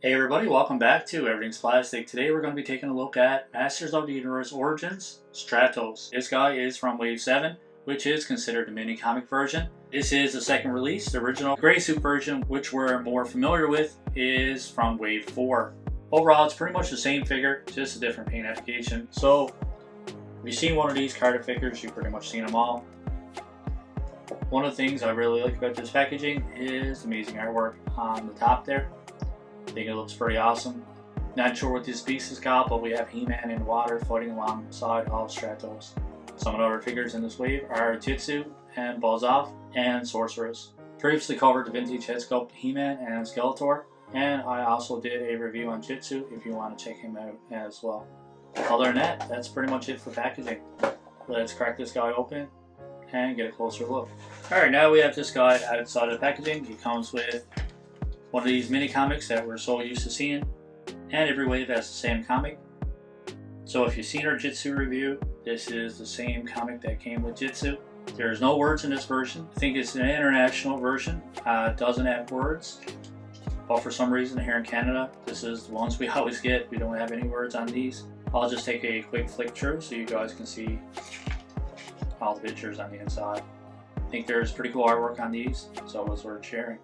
Hey everybody, welcome back to Everything's Plastic. Today we're going to be taking a look at Masters of the Universe Origins Stratos. This guy is from Wave 7, which is considered the mini comic version. This is the second release. The original gray suit version, which we're more familiar with, is from Wave 4. Overall, it's pretty much the same figure, just a different paint application. So, if you've seen one of these carded figures, you've pretty much seen them all. One of the things I really like about this packaging is the amazing artwork on the top there. I think it looks pretty awesome. Not sure what this piece is called, but we have He-Man in water floating alongside all Stratos. Some of the other figures in this wave are Jitsu and Buzz-Off and Sorceress. Previously covered the vintage head sculpt He-Man and Skeletor, and I also did a review on Jitsu if you want to check him out as well. Other than that, that's pretty much it for packaging. Let's crack this guy open and get a closer look. Alright, now we have this guy outside of the packaging. He comes with one of these mini comics that we're so used to seeing, and every wave has the same comic. So if you've seen our Jitsu review, this is the same comic that came with Jitsu. There's no words in this version. I think it's an international version. It doesn't have words, but for some reason here in Canada, this is the ones we always get. We don't have any words on these. I'll just take a quick flick through so you guys can see all the pictures on the inside. I think there's pretty cool artwork on these, so it was worth sharing.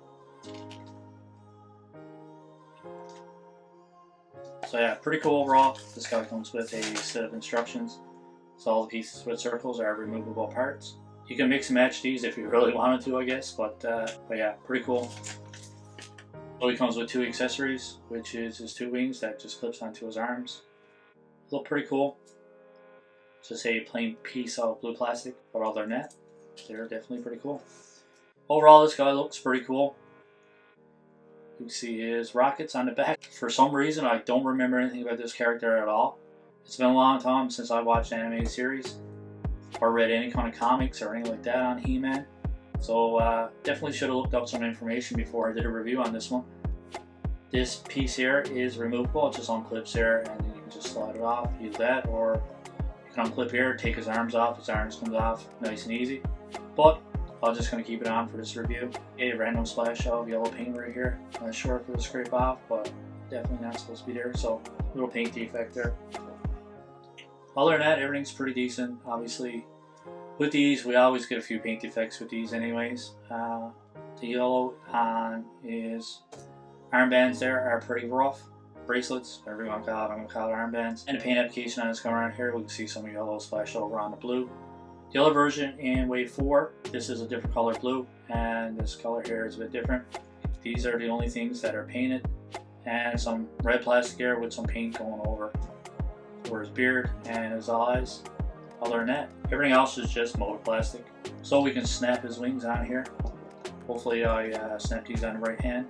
So yeah, pretty cool overall. This guy comes with a set of instructions. So all the pieces with circles are removable parts. You can mix and match these if you really wanted to, I guess, but yeah, pretty cool. So he comes with two accessories, which is his two wings that just clips onto his arms. Look pretty cool. Just a plain piece of blue plastic, but other than that, they're definitely pretty cool. Overall, this guy looks pretty cool. You can see his rockets on the back. For some reason, I don't remember anything about this character at all. It's been a long time since I watched an animated series or read any kind of comics or anything like that on He-Man. So definitely should have looked up some information before I did a review on this one. This piece here is removable. It just unclips here and then you can just slide it off, use that, or you can unclip here, take his arms off, his arms comes off, nice and easy. But I'm just going to keep it on for this review. A random splash of yellow paint right here. Not sure if it'll scrape off, but definitely not supposed to be there. So, little paint defect there. Other than that, everything's pretty decent. Obviously, with these, we always get a few paint defects with these anyways. The yellow on his armbands there are pretty rough. Bracelets, whatever you want to call it, I'm going to call it armbands. And the paint application on this going around here, we can see some yellow splashed over on the blue. The other version in Wave 4, this is a different color blue, and this color here is a bit different. These are the only things that are painted, and some red plastic here with some paint going over his beard and his eyes. Other than that, everything else is just molded plastic. So we can snap his wings on here. Hopefully I snap these on the right hand.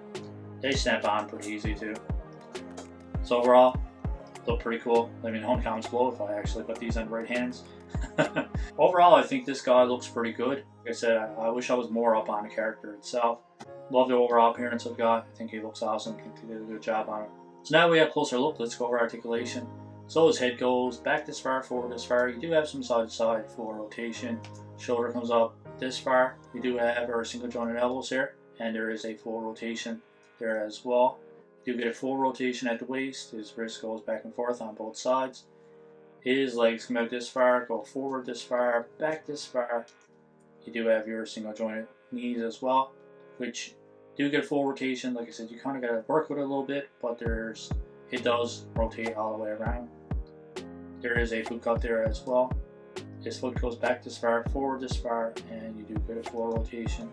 They snap on pretty easy too. So overall, look pretty cool. Let me know in the comments below if I actually put these on the right hands. Overall, I think this guy looks pretty good. Like I said, I wish I was more up on the character itself. Love the overall appearance of the guy. I think he looks awesome. I think he did a good job on it. So now we have a closer look. Let's go over articulation. So his head goes back this far, forward this far. You do have some side-to-side full rotation. Shoulder comes up this far. We do have our single jointed elbows here, and there is a full rotation there as well. You do get a full rotation at the waist. His wrist goes back and forth on both sides. His legs come out this far, go forward this far, back this far. You do have your single jointed knees as well, which do get full rotation. Like I said, you kind of got to work with it a little bit, but it does rotate all the way around. There is a foot cut there as well. His foot goes back this far, forward this far, and you do get a full rotation.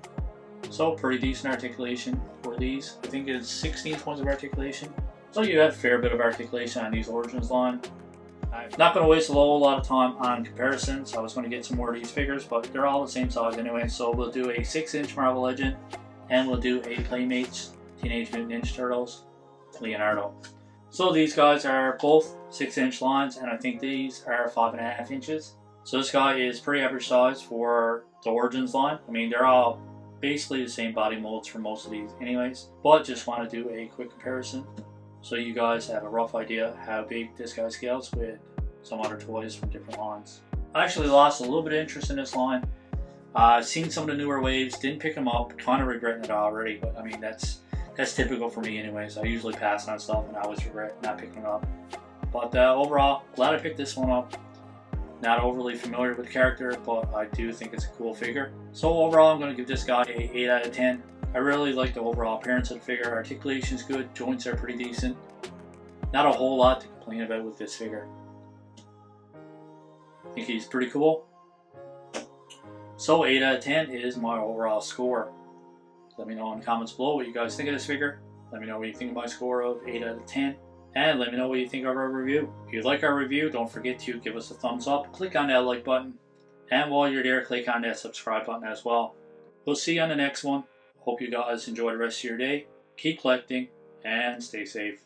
So pretty decent articulation for these. I think it's 16 points of articulation. So you have a fair bit of articulation on these Origins line. I'm not going to waste a whole lot of time on comparisons. I was going to get some more of these figures, but they're all the same size anyway. So we'll do a 6-inch Marvel Legend, and we'll do a Playmates Teenage Mutant Ninja Turtles Leonardo. So these guys are both 6-inch lines, and I think these are 5.5 inches. So this guy is pretty average size for the Origins line. I mean, they're all basically the same body molds for most of these anyways, but just want to do a quick comparison so you guys have a rough idea how big this guy scales with some other toys from different lines. I actually lost a little bit of interest in this line. Seen some of the newer waves, didn't pick them up, kind of regretting it already, but I mean that's That's typical for me anyways. I usually pass on stuff and I always regret not picking it up. But overall, glad I picked this one up. Not overly familiar with the character, but I do think it's a cool figure. So overall, I'm going to give this guy a 8 out of 10. I really like the overall appearance of the figure. Articulation is good, joints are pretty decent. Not a whole lot to complain about with this figure. I think he's pretty cool. So 8 out of 10 is my overall score. Let me know in the comments below what you guys think of this figure. Let me know what you think of my score of 8 out of 10. And let me know what you think of our review. If you like our review, don't forget to give us a thumbs up. Click on that like button. And while you're there, click on that subscribe button as well. We'll see you on the next one. Hope you guys enjoy the rest of your day. Keep collecting and stay safe.